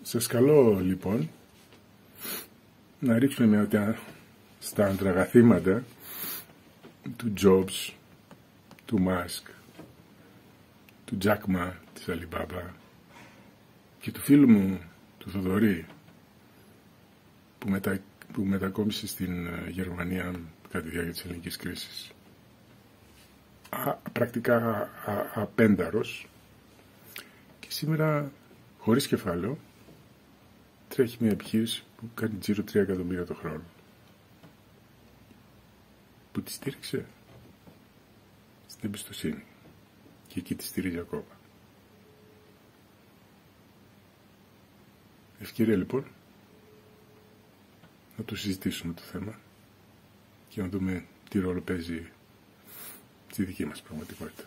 Σας καλώ λοιπόν να ρίξουμε μια ματιά στα αντραγαθήματα του Jobs, του Musk, του Jack Ma της Alibaba και του φίλου μου του Θοδωρή που μετακόμισε στην Γερμανία κατά τη διάρκεια της ελληνικής κρίσης. Πρακτικά απένταρος και σήμερα χωρίς κεφάλαιο τρέχει μια επιχείρηση που κάνει τζίρο 3 εκατομμύρια το χρόνο. Που τη στήριξε στην εμπιστοσύνη και εκεί τη στηρίζει ακόμα. Ευκαιρία λοιπόν να το συζητήσουμε το θέμα και να δούμε τι ρόλο παίζει στη δική μας πραγματικότητα.